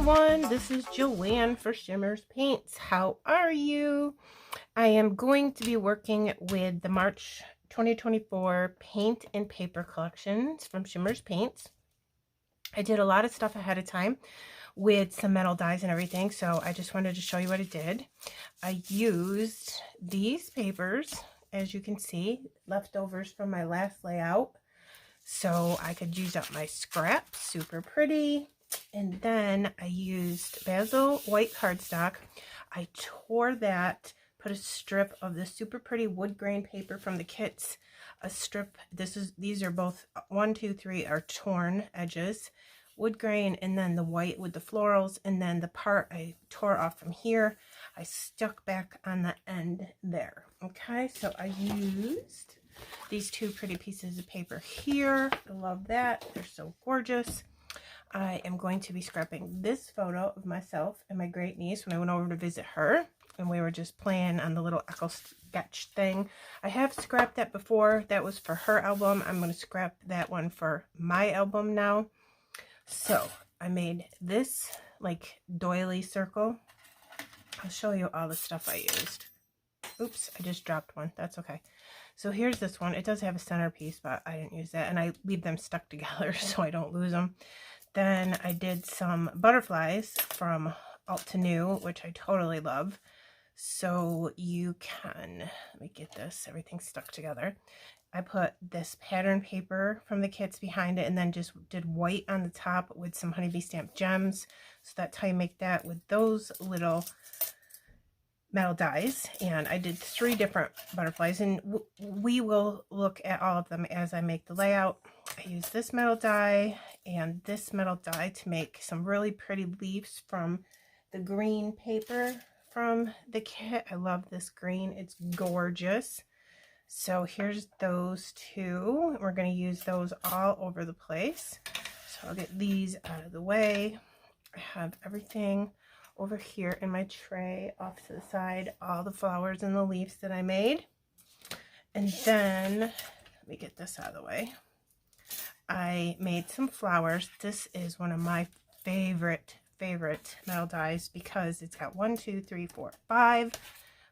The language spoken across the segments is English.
everyone, this is Joanne for Shimmerz Paints. How are you? I am going to be working with the March 2024 paint and paper collections from Shimmerz Paints. I did a lot of stuff ahead of time with some metal dies and everything, so I just wanted to show you what I did. I used these papers, as you can see, leftovers from my last layout, so I could use up my scraps. Super pretty. And then I used basil white cardstock. I tore that, put a strip of the super pretty wood grain paper from the kits, a strip. These are both 1, 2, 3 are torn edges, wood grain, and then the white with the florals, and then the part I tore off from here I stuck back on the end there. Okay, so I used these two pretty pieces of paper here. I love that, they're so gorgeous. I am going to be scrapping this photo of myself and my great niece when I went over to visit her, and we were just playing on the little echo sketch thing. I have scrapped that before. That was for her album. I'm going to scrap that one for my album now. So I made this like doily circle. I'll show you all the stuff I used. Oops, I just dropped one. That's okay. So here's this one. It does have a centerpiece, but I didn't use that, and I leave them stuck together so I don't lose them. Then I did some butterflies from Altenew, which I totally love. So you can, let me get this, everything stuck together. I put this pattern paper from the kits behind it, and then just did white on the top with some honeybee stamp gems. So that's how you make that with those little metal dies. And I did 3 different butterflies, and we will look at all of them as I make the layout. I used this metal die and this metal die to make some really pretty leaves from the green paper from the kit. I love this green, it's gorgeous. So here's those 2. We're going to use those all over the place. So I'll get these out of the way. I have everything over here in my tray off to the side, all the flowers and the leaves that I made. And then let me get this out of the way. I made some flowers. This is one of my favorite metal dies because it's got 1, 2, 3, 4, 5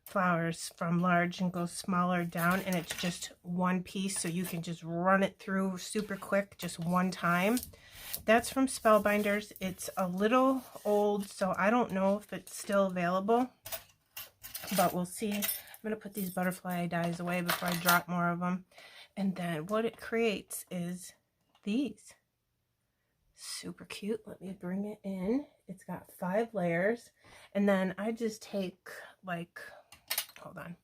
flowers from large and goes smaller down, and it's just one piece, so you can just run it through super quick, just one time. That's from Spellbinders. It's a little old, so I don't know if it's still available, but we'll see. I'm going to put these butterfly dies away before I drop more of them. And then what it creates is these. Super cute. Let me bring it in. It's got 5 layers. And then I just take like, hold on.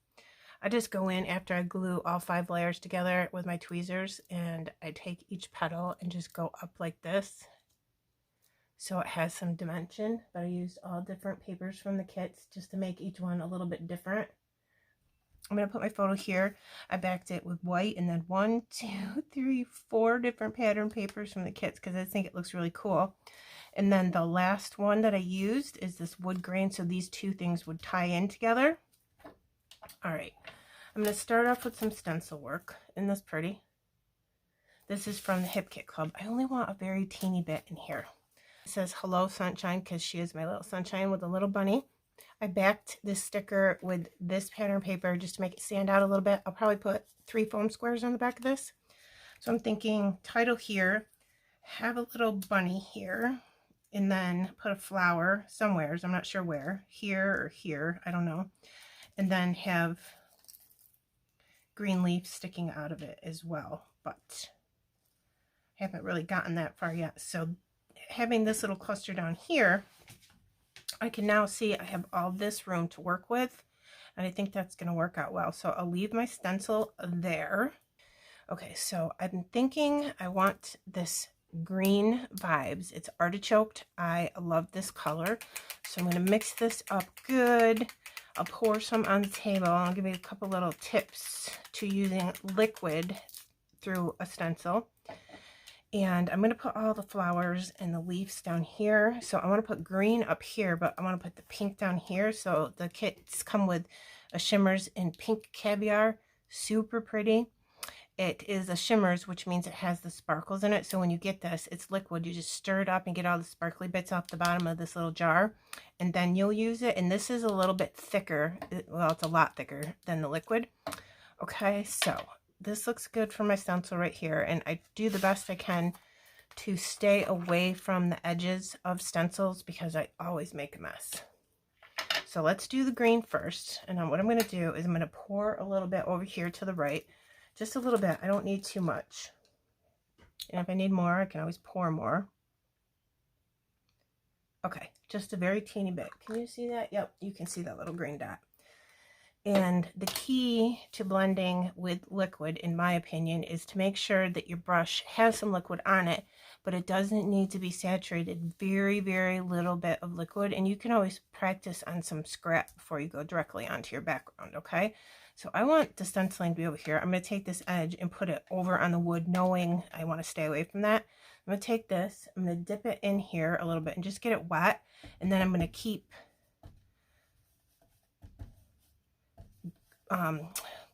I just go in after I glue all 5 layers together with my tweezers, and I take each petal and just go up like this. So it has some dimension, but I used all different papers from the kits just to make each one a little bit different. I'm going to put my photo here. I backed it with white, and then 1, 2, 3, 4 different pattern papers from the kits because I think it looks really cool. And then the last one that I used is this wood grain, so these 2 things would tie in together. All right, I'm going to start off with some stencil work. Isn't this pretty? This is from the Hip Kit Club. I only want a very teeny bit in here. It says hello sunshine because she is my little sunshine with a little bunny. I backed this sticker with this pattern paper just to make it stand out a little bit. I'll probably put 3 foam squares on the back of this. So I'm thinking title here, have a little bunny here, and then put a flower somewhere. I'm not sure where, here or here, I don't know. And then have green leaf sticking out of it as well, but I haven't really gotten that far yet. So having this little cluster down here, I can now see I have all this room to work with, and I think that's going to work out well. So I'll leave my stencil there. Okay, so I've been thinking I want this green vibes. It's artichoked. I love this color. So I'm going to mix this up good. I'll pour some on the table. I'll give you a couple little tips to using liquid through a stencil. And I'm going to put all the flowers and the leaves down here. So I want to put green up here, but I want to put the pink down here. So the kits come with a Shimmerz in pink caviar. Super pretty. it is a Shimmerz, which means it has the sparkles in it. So when you get this, it's liquid. You just stir it up and get all the sparkly bits off the bottom of this little jar, and then you'll use it. And this is a little bit thicker. Well, it's a lot thicker than the liquid. Okay, so this looks good for my stencil right here, and I do the best I can to stay away from the edges of stencils because I always make a mess. So let's do the green first, and then what I'm going to do is I'm going to pour a little bit over here to the right, just a little bit. I don't need too much, and if I need more, I can always pour more. Okay, just a very teeny bit. Can you see that? Yep, you can see that little green dot. And the key to blending with liquid, in my opinion, is to make sure that your brush has some liquid on it, but it doesn't need to be saturated. Very, very little bit of liquid, and you can always practice on some scrap before you go directly onto your background, okay? So I want the stenciling to be over here. I'm going to take this edge and put it over on the wood, knowing I want to stay away from that. I'm going to take this, I'm going to dip it in here a little bit and just get it wet, and then I'm going to keep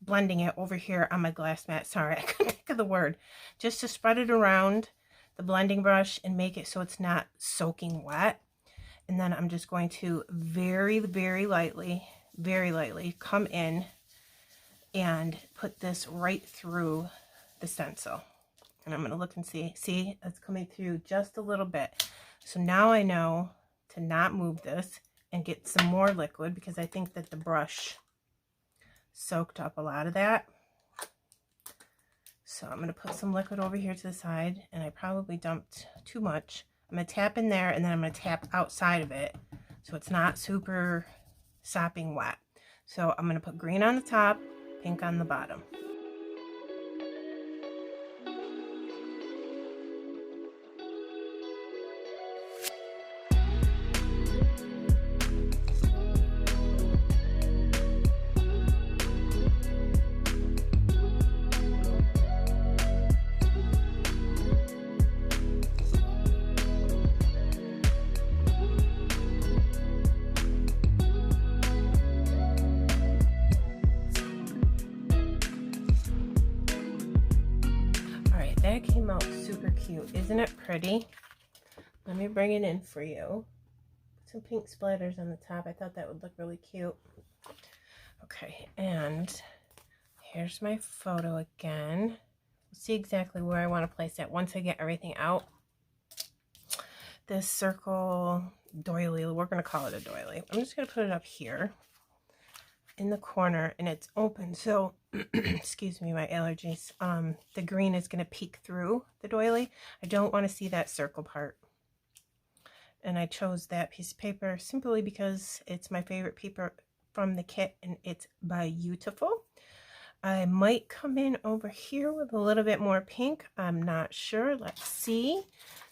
blending it over here on my glass mat. Sorry, I couldn't think of the word. Just to spread it around the blending brush and make it so it's not soaking wet. And then I'm just going to very, very lightly come in and put this right through the stencil. And I'm going to look and see it's coming through just a little bit. So now I know to not move this and get some more liquid, because I think that the brush soaked up a lot of that. So I'm going to put some liquid over here to the side, and I probably dumped too much. I'm going to tap in there, and then I'm going to tap outside of it so it's not super sopping wet. So I'm going to put green on the top, pink on the bottom. That came out super cute. Isn't it pretty? Let me bring it in for you. Put some pink splatters on the top. I thought that would look really cute. Okay, and here's my photo again. We'll see exactly where I want to place it once I get everything out. This circle doily, we're going to call it a doily. I'm just going to put it up here in the corner, and it's open, so excuse me, my allergies. The green is going to peek through the doily. I don't want to see that circle part, and I chose that piece of paper simply because it's my favorite paper from the kit, and it's beautiful. I might come in over here with a little bit more pink. I'm not sure. Let's see.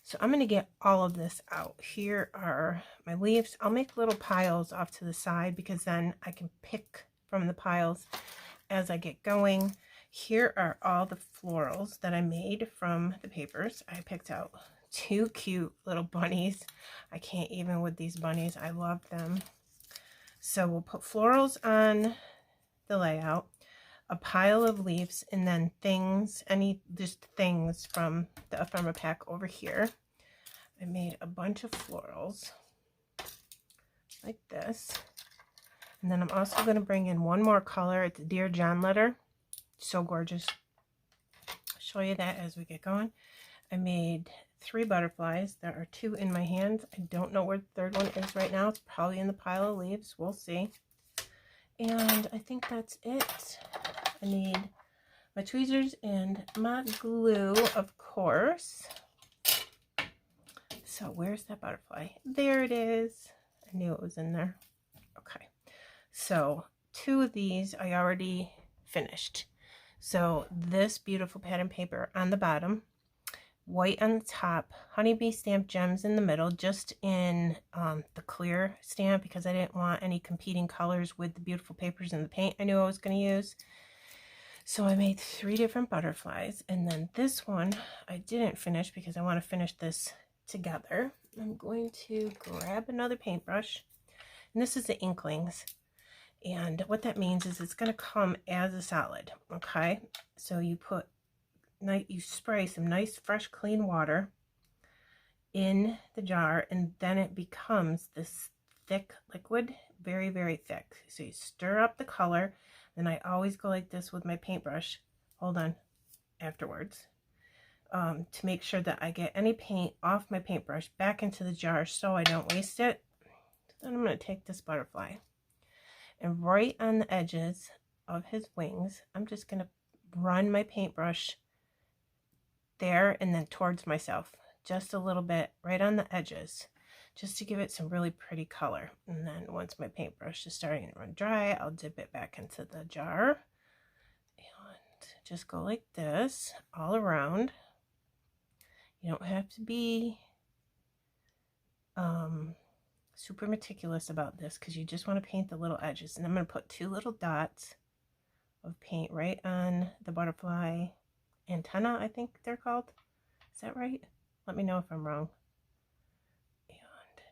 So I'm going to get all of this out. Here are my leaves. I'll make little piles off to the side, because then I can pick from the piles as I get going. Here are all the florals that I made from the papers. I picked out 2 cute little bunnies. I can't even with these bunnies. I love them. So we'll put florals on the layout, a pile of leaves, and then things, just things from the ephemera pack over here. I made a bunch of florals like this, and then I'm also going to bring in one more color. It's Dear John letter. So gorgeous. I'll show you that as we get going. I made 3 butterflies. There are 2 in my hands. I don't know where the third one is right now. It's probably in the pile of leaves. We'll see. And I think that's it. I need my tweezers and my glue, of course. So where's that butterfly? There it is. I knew it was in there. Okay. So 2 of these I already finished. So this beautiful pattern paper on the bottom, white on the top, honeybee stamp gems in the middle, just in the clear stamp, because I didn't want any competing colors with the beautiful papers and the paint I knew I was going to use. So I made 3 different butterflies, and then this one I didn't finish because I want to finish this together. I'm going to grab another paintbrush, and this is the Inklings, and what that means is it's going to come as a solid. Okay, so you put you spray some nice fresh clean water in the jar, and then it becomes this thick liquid, very, very thick. So you stir up the color, and I always go like this with my paintbrush, hold on, afterwards, to make sure that I get any paint off my paintbrush back into the jar so I don't waste it. So then I'm going to take this butterfly, and right on the edges of his wings, I'm just going to run my paintbrush there and then towards myself, just a little bit right on the edges, just to give it some really pretty color. And then once my paintbrush is starting to run dry, I'll dip it back into the jar and just go like this all around. You don't have to be super meticulous about this, because you just want to paint the little edges. And I'm going to put 2 little dots of paint right on the butterfly antenna, I think they're called. Is that right? Let me know if I'm wrong. And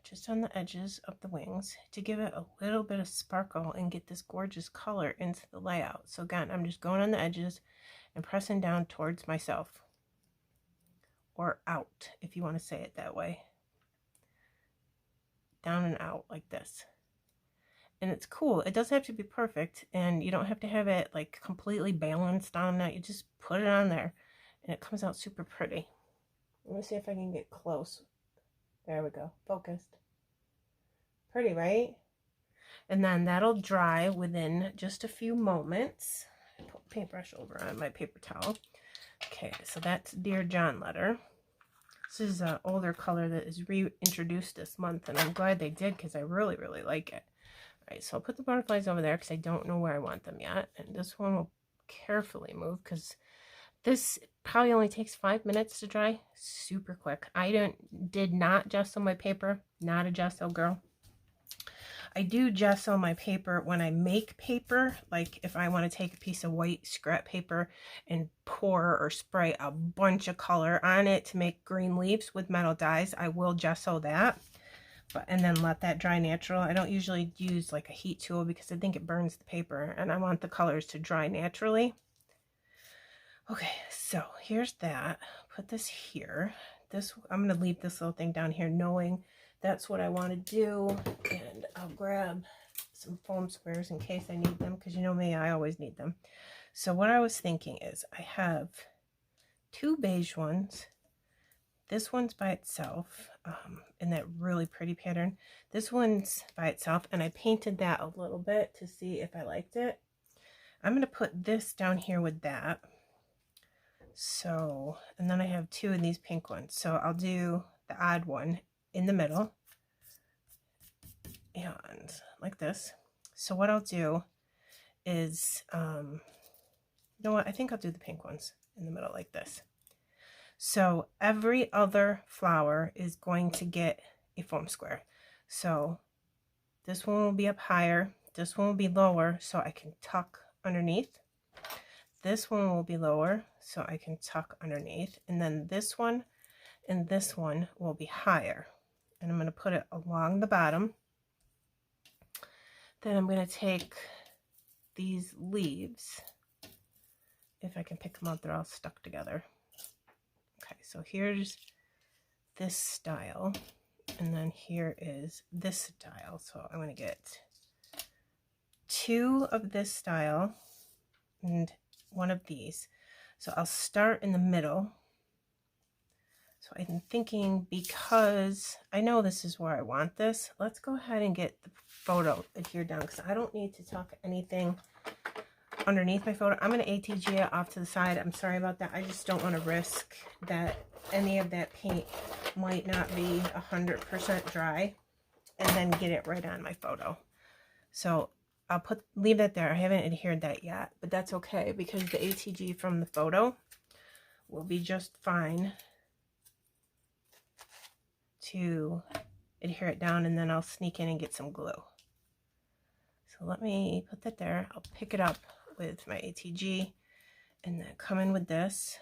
just on the edges of the wings to give it a little bit of sparkle and get this gorgeous color into the layout. So again, I'm just going on the edges and pressing down towards myself, or out if you want to say it that way. Down and out like this. And it's cool. It doesn't have to be perfect, and you don't have to have it like completely balanced on that. You just put it on there and it comes out super pretty. Let me see if I can get close. There we go. Focused. Pretty, right? And then that'll dry within just a few moments. Put paintbrush over on my paper towel. Okay, so that's Dear John letter. This is an older color that is reintroduced this month, and I'm glad they did, because I really, really like it. All right, so I'll put the butterflies over there because I don't know where I want them yet. And this one will carefully move, because this probably only takes 5 minutes to dry. Super quick. I did not gesso my paper. Not a gesso girl. I do gesso my paper when I make paper, like if I want to take a piece of white scrap paper and pour or spray a bunch of color on it to make green leaves with metal dies, I will gesso that, and then let that dry natural. I don't usually use like a heat tool because I think it burns the paper, and I want the colors to dry naturally. Okay, so here's that. Put this here. I'm going to leave this little thing down here knowing that's what I want to do, and I'll grab some foam squares in case I need them, because you know me, I always need them. So what I was thinking is I have 2 beige ones. This one's by itself in that really pretty pattern. This one's by itself, and I painted that a little bit to see if I liked it. I'm going to put this down here with that. So, and then I have 2 of these pink ones. So I'll do the odd one in the middle, and like this. So what I'll do is, you know what, I think I'll do the pink ones in the middle like this. So every other flower is going to get a foam square. So this one will be up higher, this one will be lower, so I can tuck underneath. This one will be lower, so I can tuck underneath. And then this one and this one will be higher. And I'm going to put it along the bottom. Then I'm going to take these leaves. If I can pick them up, they're all stuck together. Okay, so here's this style. And then here is this style. So I'm going to get 2 of this style and 1 of these. So I'll start in the middle. So I'm thinking, because I know this is where I want this, let's go ahead and get the photo adhered down, because I don't need to tuck anything underneath my photo. I'm going to ATG it off to the side. I'm sorry about that. I just don't want to risk that any of that paint might not be 100% dry and then get it right on my photo. So I'll leave that there. I haven't adhered that yet, but that's okay, because the ATG from the photo will be just fine to adhere it down, and then I'll sneak in and get some glue. So let me put that there. I'll pick it up with my ATG and then come in with this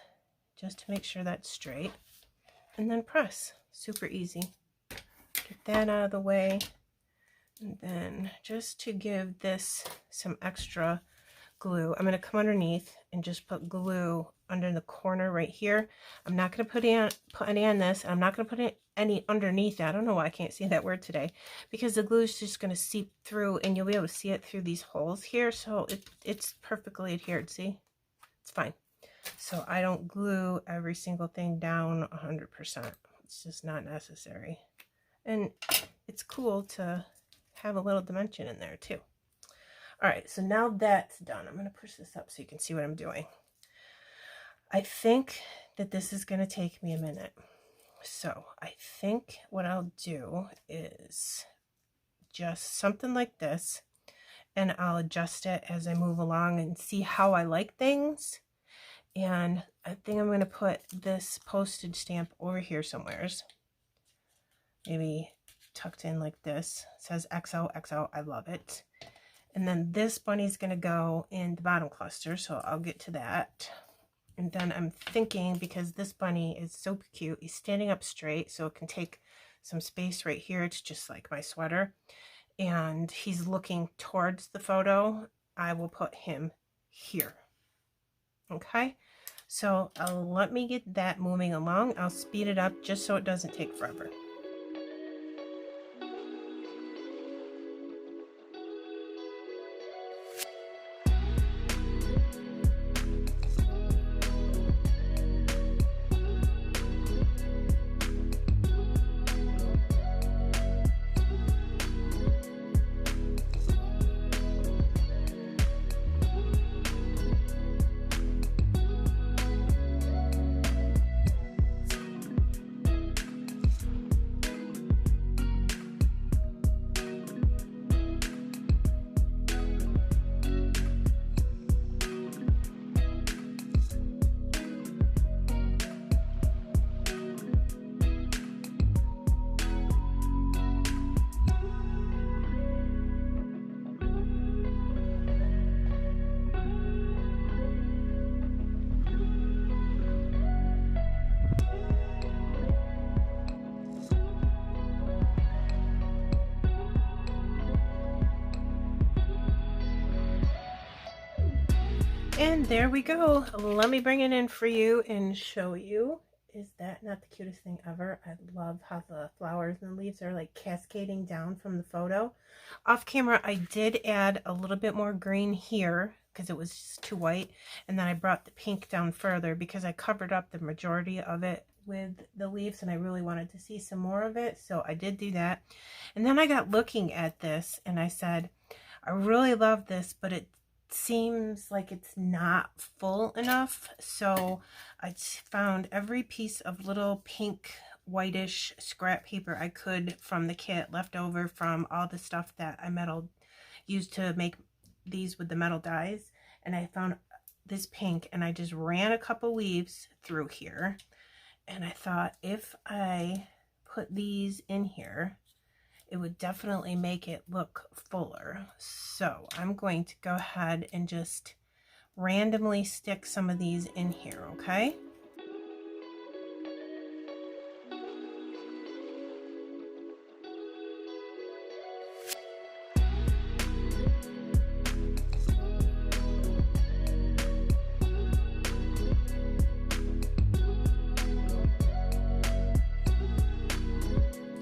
just to make sure that's straight, and then press. Super easy. Get that out of the way, and then just to give this some extra glue, I'm going to come underneath and just put glue under the corner right here. I'm not going to put any on this. I'm not going to put any underneath it. I don't know why I can't see that word today, because the glue is just going to seep through and you'll be able to see it through these holes here. So it's perfectly adhered. See, it's fine. So I don't glue every single thing down 100%. It's just not necessary. And it's cool to have a little dimension in there too. All right, so now that's done. I'm going to push this up so you can see what I'm doing. I think that this is going to take me a minute. So I think what I'll do is just something like this, and I'll adjust it as I move along and see how I like things. And I think I'm going to put this postage stamp over here somewheres. Maybe tucked in like this. It says XOXO. I love it. And then this bunny's going to go in the bottom cluster, so I'll get to that. And then I'm thinking, because this bunny is so cute, he's standing up straight, so it can take some space right here. It's just like my sweater. And he's looking towards the photo. I will put him here. Okay, so let me get that moving along. I'll speed it up just so it doesn't take forever. And there we go. Let me bring it in for you and show you. Is that not the cutest thing ever? I love how the flowers and the leaves are like cascading down from the photo. Off camera, I did add a little bit more green here because it was just too white. And then I brought the pink down further because I covered up the majority of it with the leaves and I really wanted to see some more of it. So I did do that. And then I got looking at this and I said, I really love this, but it seems like it's not full enough. So I found every piece of little pink whitish scrap paper I could from the kit, left over from all the stuff that I used to make these with the metal dies, and I found this pink and I just ran a couple leaves through here, and I thought if I put these in here it would definitely make it look fuller. So I'm going to go ahead and just randomly stick some of these in here, okay?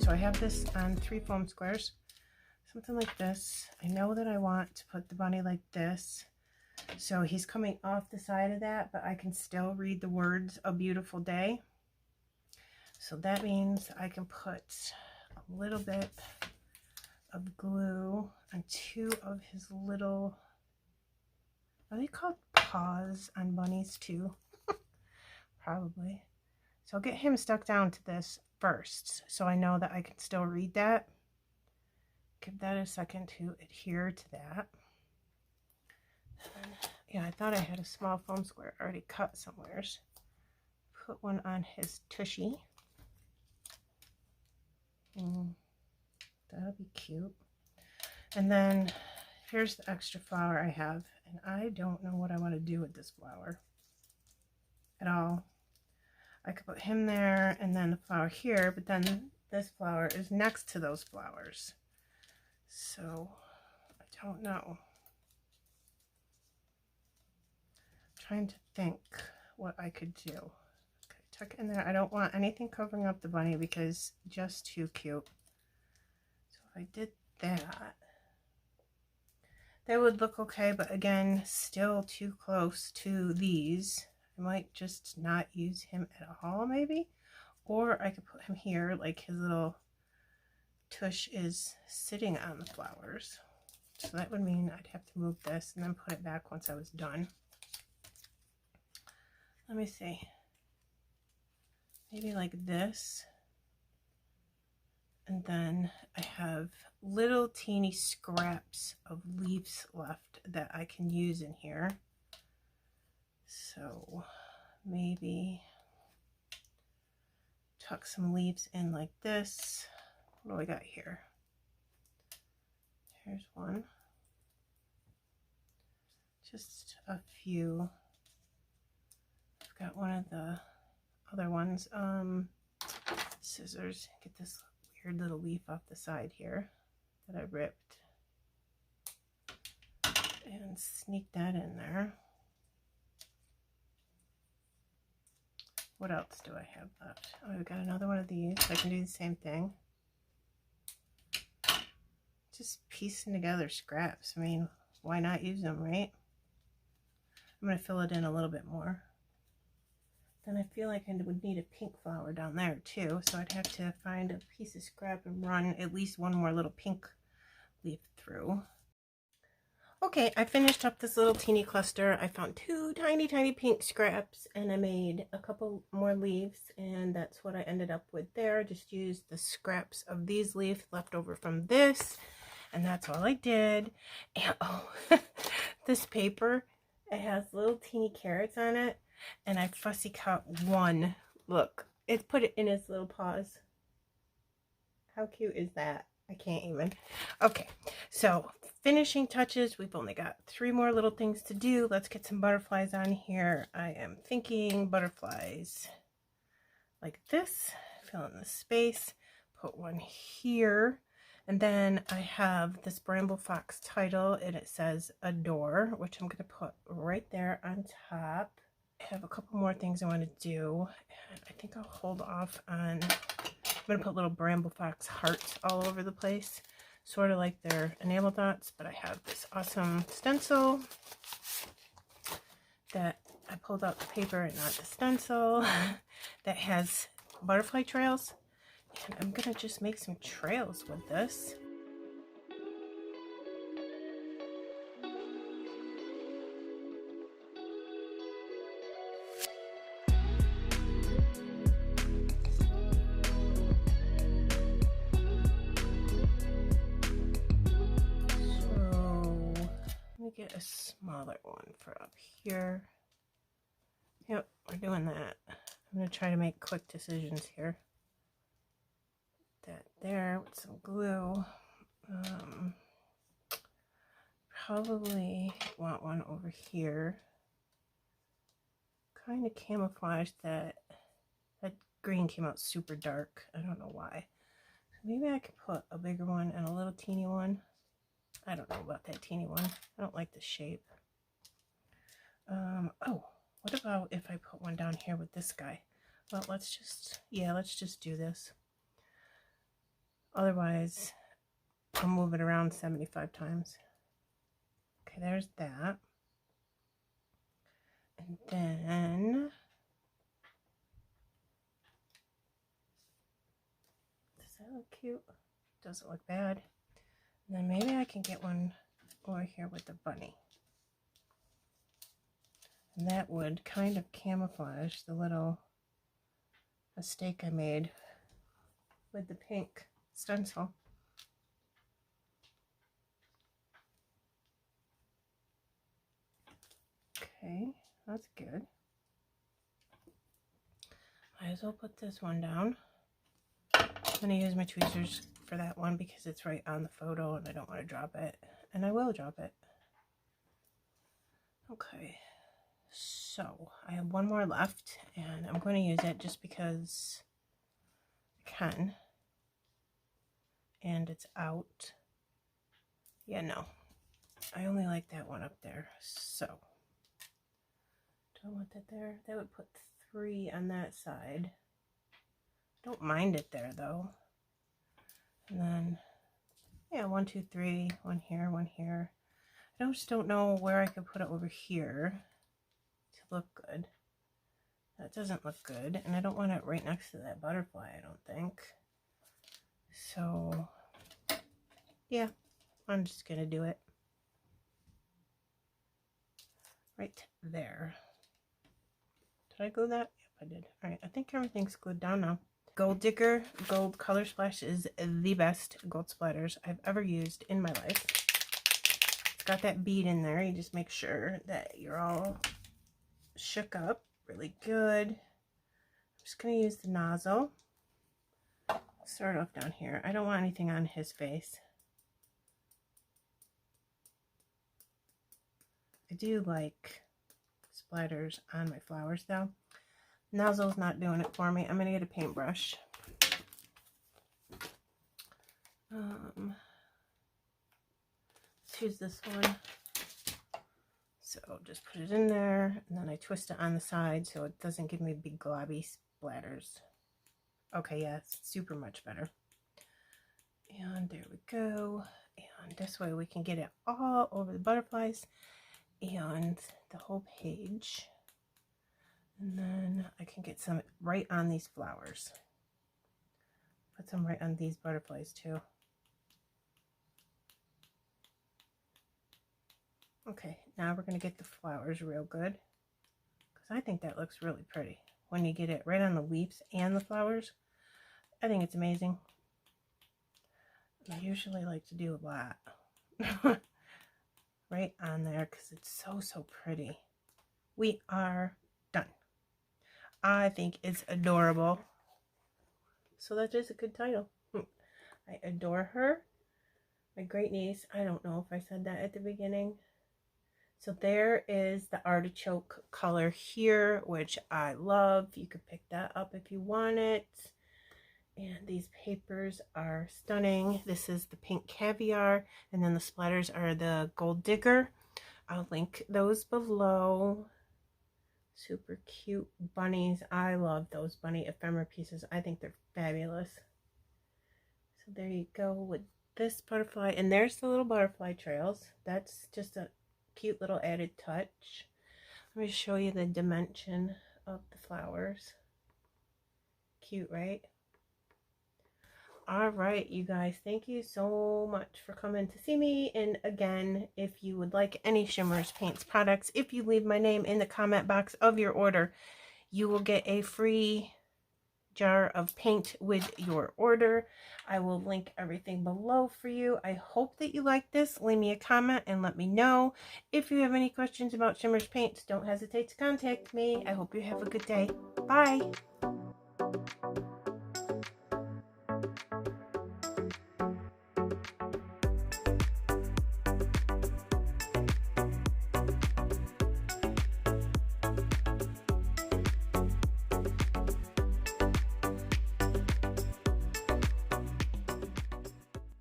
So I have this on 3 foam squares, something like this. I know that I want to put the bunny like this. So he's coming off the side of that, but I can still read the words, "A Beautiful Day." So that means I can put a little bit of glue on 2 of his little, are they called paws on bunnies too? Probably. So I'll get him stuck down to this first, so I know that I can still read that. Give that a second to adhere to that. And, yeah, I thought I had a small foam square already cut somewheres. Put one on his tushy. That'll be cute. And then here's the extra flower I have, and I don't know what I want to do with this flower at all. I could put him there and then a flower here, but then this flower is next to those flowers. So I don't know. I'm trying to think what I could do. Okay, tuck it in there. I don't want anything covering up the bunny because just too cute. So if I did that, that would look okay, but again, still too close to these. I might just not use him at all, maybe. Or I could put him here, like his little tush is sitting on the flowers. So that would mean I'd have to move this and then put it back once I was done. Let me see. Maybe like this. And then I have little teeny scraps of leaves left that I can use in here. So maybe tuck some leaves in like this. What do I got here? Here's one. Just a few. I've got one of the other ones. Scissors. Get this weird little leaf off the side here that I ripped. And sneak that in there. What else do I have left? Oh, I've got another one of these. I can do the same thing. Just piecing together scraps. I mean, why not use them, right? I'm going to fill it in a little bit more. Then I feel like I would need a pink flower down there too. So I'd have to find a piece of scrap and run at least one more little pink leaf through. Okay, I finished up this little teeny cluster. I found 2 tiny pink scraps and I made a couple more leaves, and that's what I ended up with there. Just used the scraps of these leaves left over from this, and that's all I did. And oh, this paper, it has little teeny carrots on it, and I fussy cut one. Look, it's put it in its little paws. How cute is that? I can't even. Okay, so finishing touches. We've only got 3 more little things to do. Let's get some butterflies on here. I am thinking butterflies like this. Fill in the space. Put one here. And then I have this Bramble Fox title, and it says Adore, which I'm going to put right there on top. I have a couple more things I want to do. And I think I'll hold off on... I'm going to put little Bramble Fox hearts all over the place, sort of like their enamel dots, but I have this awesome stencil that I pulled out the paper and not the stencil that has butterfly trails, and I'm going to just make some trails with this. Get a smaller one for up here. Yep, we're doing that. I'm going to try to make quick decisions here. Put that there with some glue. Probably want one over here. Kind of camouflage that. That green came out super dark. I don't know why. So maybe I could put a bigger one and a little teeny one. I don't know about that teeny one. I don't like the shape. Oh, what about if I put one down here with this guy? Well, let's just do this. Otherwise, I'll move it around 75 times. Okay, there's that. And then... does that look cute? Doesn't look bad. And then maybe I can get one over here with the bunny. And that would kind of camouflage the little mistake I made with the pink stencil. Okay, that's good. Might as well put this one down. I'm going to use my tweezers for that one because it's right on the photo and I don't want to drop it, and I will drop it. Okay, so I have one more left and I'm going to use it just because I can, and it's out. Yeah, no, I only like that one up there, so do I want it there. That would put 3 on that side. Don't mind it there though. And then, yeah, 1, 2, 3, 1 here, 1 here. I just don't know where I could put it over here to look good. That doesn't look good, and I don't want it right next to that butterfly, I don't think. So, yeah, I'm just gonna do it right there. Did I glue that? Yep, I did. All right, I think everything's glued down now. Gold Digger Gold Color Splash is the best gold splatters I've ever used in my life. It's got that bead in there. You just make sure that you're all shook up really good. I'm just going to use the nozzle. Start off down here. I don't want anything on his face. I do like splatters on my flowers though. Nozzle's not doing it for me. I'm going to get a paintbrush. Let's use this one. So just put it in there, and then I twist it on the side so it doesn't give me big globby splatters. Okay, yeah, it's super much better. And there we go. And this way we can get it all over the butterflies and the whole page. And then I can get some right on these flowers. Put some right on these butterflies too. Okay, now we're going to get the flowers real good, because I think that looks really pretty when you get it right on the leaves and the flowers. I think it's amazing. I usually like to do a lot right on there because it's so pretty. We are done. I think it's adorable. So that is a good title. I adore her. My great niece. I don't know if I said that at the beginning. So there is the artichoke color here, which I love. You could pick that up if you want it. And these papers are stunning. This is the pink caviar, and then the splatters are the Gold Digger. I'll link those below. Super cute bunnies. I love those bunny ephemera pieces. I think they're fabulous. So there you go with this butterfly. And there's the little butterfly trails. That's just a cute little added touch. Let me show you the dimension of the flowers. Cute, right? All right, you guys, thank you so much for coming to see me. And again, if you would like any Shimmerz Paints products, if you leave my name in the comment box of your order, you will get a free jar of paint with your order. I will link everything below for you. I hope that you like this. Leave me a comment and let me know. If you have any questions about Shimmerz Paints, don't hesitate to contact me. I hope you have a good day. Bye.